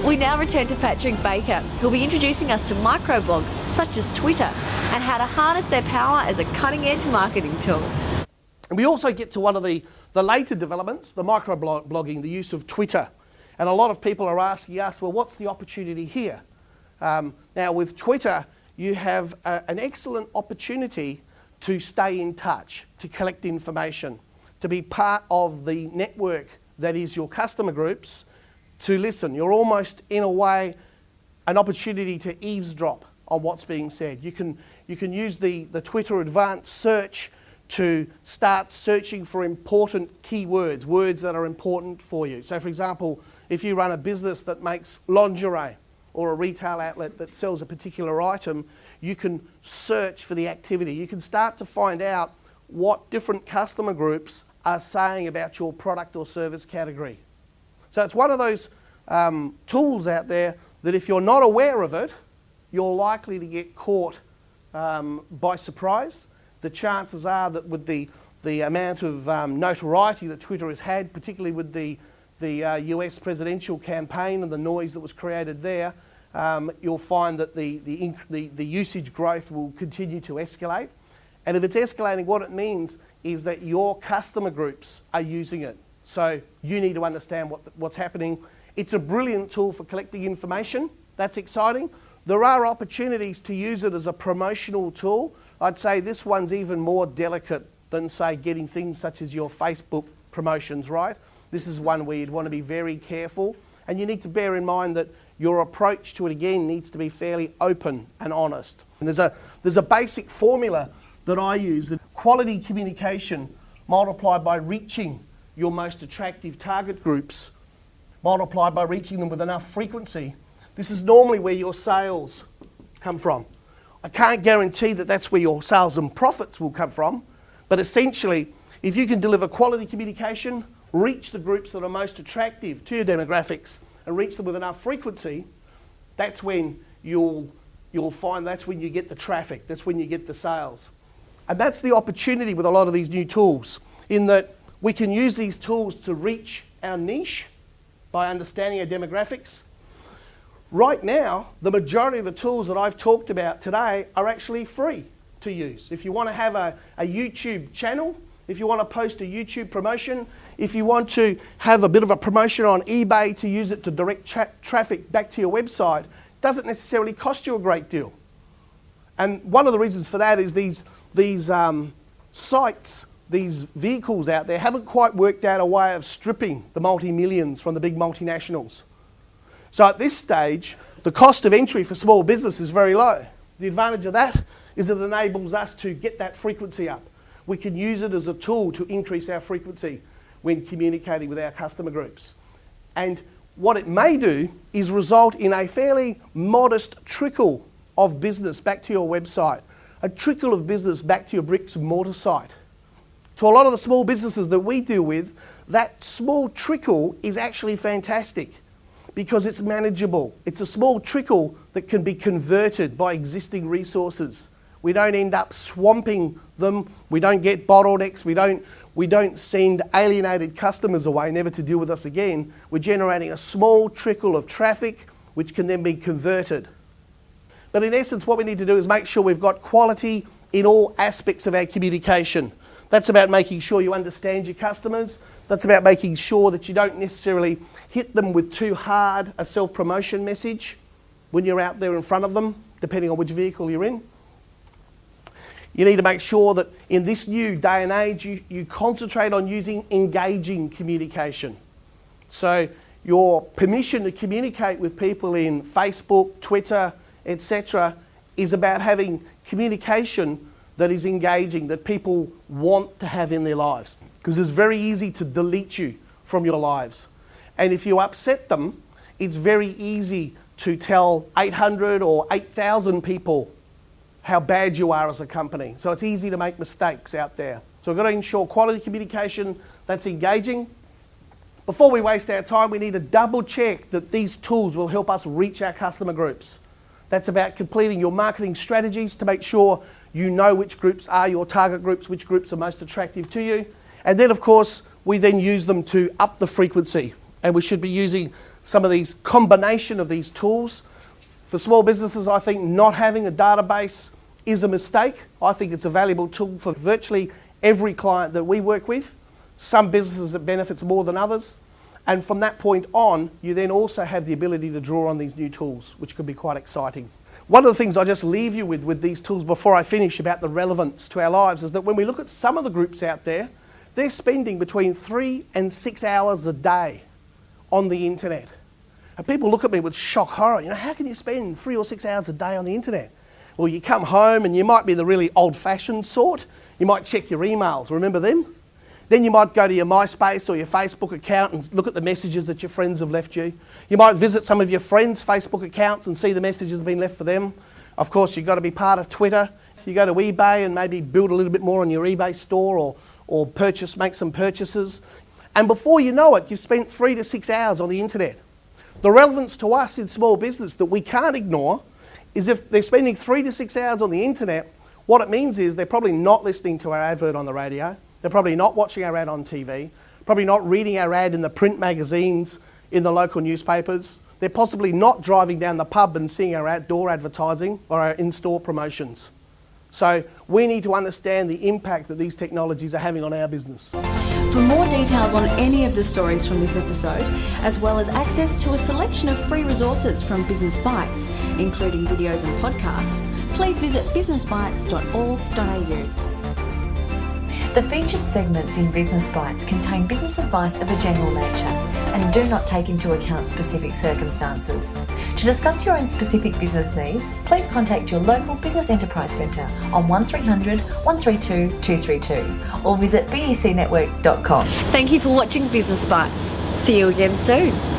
We now return to Patrick Baker, who'll be introducing us to microblogs such as Twitter and how to harness their power as a cutting-edge marketing tool. And we also get to one of the later developments, the microblogging, the use of Twitter. And a lot of people are asking us, well, what's the opportunity here? Now, with Twitter, you have an excellent opportunity to stay in touch, to collect information, to be part of the network that is your customer groups, to listen. You're almost, in a way, an opportunity to eavesdrop on what's being said. You can use the Twitter advanced search to start searching for important keywords, words that are important for you. So, for example, if you run a business that makes lingerie or a retail outlet that sells a particular item, you can search for the activity. You can start to find out what different customer groups are saying about your product or service category. So it's one of those tools out there that if you're not aware of it, you're likely to get caught by surprise. The chances are that with the amount of notoriety that Twitter has had, particularly with the US presidential campaign and the noise that was created there, you'll find that the usage growth will continue to escalate. And if it's escalating, what it means is that your customer groups are using it. So you need to understand what's happening. It's a brilliant tool for collecting information. That's exciting. There are opportunities to use it as a promotional tool. I'd say this one's even more delicate than, say, getting things such as your Facebook promotions right. This is one where you'd want to be very careful. And you need to bear in mind that your approach to it, again, needs to be fairly open and honest. And there's a basic formula that I use, that quality communication multiplied by reaching your most attractive target groups, multiplied by reaching them with enough frequency. This is normally where your sales come from. I can't guarantee that that's where your sales and profits will come from, but essentially, if you can deliver quality communication, reach the groups that are most attractive to your demographics, and reach them with enough frequency, that's when you'll find that's when you get the traffic, that's when you get the sales. And that's the opportunity with a lot of these new tools, in that we can use these tools to reach our niche by understanding our demographics. Right now, the majority of the tools that I've talked about today are actually free to use. If you want to have a YouTube channel, if you want to post a YouTube promotion, if you want to have a bit of a promotion on eBay to use it to direct traffic back to your website, it doesn't necessarily cost you a great deal. And one of the reasons for that is these sites, these vehicles out there haven't quite worked out a way of stripping the multi-millions from the big multinationals. So at this stage, the cost of entry for small business is very low. The advantage of that is it enables us to get that frequency up. We can use it as a tool to increase our frequency when communicating with our customer groups. And what it may do is result in a fairly modest trickle of business back to your website, a trickle of business back to your bricks and mortar site. To a lot of the small businesses that we deal with, that small trickle is actually fantastic because it's manageable. It's a small trickle that can be converted by existing resources. We don't end up swamping them. We don't get bottlenecks. We don't send alienated customers away, never to deal with us again. We're generating a small trickle of traffic which can then be converted. But in essence, what we need to do is make sure we've got quality in all aspects of our communication. That's about making sure you understand your customers. That's about making sure that you don't necessarily hit them with too hard a self-promotion message when you're out there in front of them, depending on which vehicle you're in. You need to make sure that in this new day and age, you concentrate on using engaging communication. So your permission to communicate with people in Facebook, Twitter, etc. is about having communication that is engaging, that people want to have in their lives. Because it's very easy to delete you from your lives. And if you upset them, it's very easy to tell 800 or 8,000 people how bad you are as a company. So it's easy to make mistakes out there. So we've got to ensure quality communication that's engaging. Before we waste our time, we need to double check that these tools will help us reach our customer groups. That's about completing your marketing strategies to make sure you know which groups are your target groups, which groups are most attractive to you. And then, of course, we then use them to up the frequency. And we should be using some of these combination of these tools. For small businesses, I think not having a database is a mistake. I think it's a valuable tool for virtually every client that we work with. Some businesses it benefits more than others. And from that point on, you then also have the ability to draw on these new tools, which can be quite exciting. One of the things I just leave you with these tools before I finish about the relevance to our lives is that when we look at some of the groups out there, they're spending between 3 and 6 hours a day on the internet. And people look at me with shock horror. You know, how can you spend 3 or 6 hours a day on the internet? Well, you come home and you might be the really old-fashioned sort. You might check your emails, remember them? Then you might go to your MySpace or your Facebook account and look at the messages that your friends have left you. You might visit some of your friends' Facebook accounts and see the messages that have been left for them. Of course, you've got to be part of Twitter. You go to eBay and maybe build a little bit more on your eBay store or make some purchases. And before you know it, you've spent 3 to 6 hours on the internet. The relevance to us in small business that we can't ignore is if they're spending 3 to 6 hours on the internet, what it means is they're probably not listening to our advert on the radio. They're probably not watching our ad on TV, probably not reading our ad in the print magazines, in the local newspapers. They're possibly not driving down the pub and seeing our outdoor advertising or our in-store promotions. So we need to understand the impact that these technologies are having on our business. For more details on any of the stories from this episode, as well as access to a selection of free resources from Business Bites, including videos and podcasts, please visit businessbites.org.au. The featured segments in Business Bites contain business advice of a general nature and do not take into account specific circumstances. To discuss your own specific business needs, please contact your local Business Enterprise Centre on 1300 132 232 or visit becnetwork.com. Thank you for watching Business Bites. See you again soon.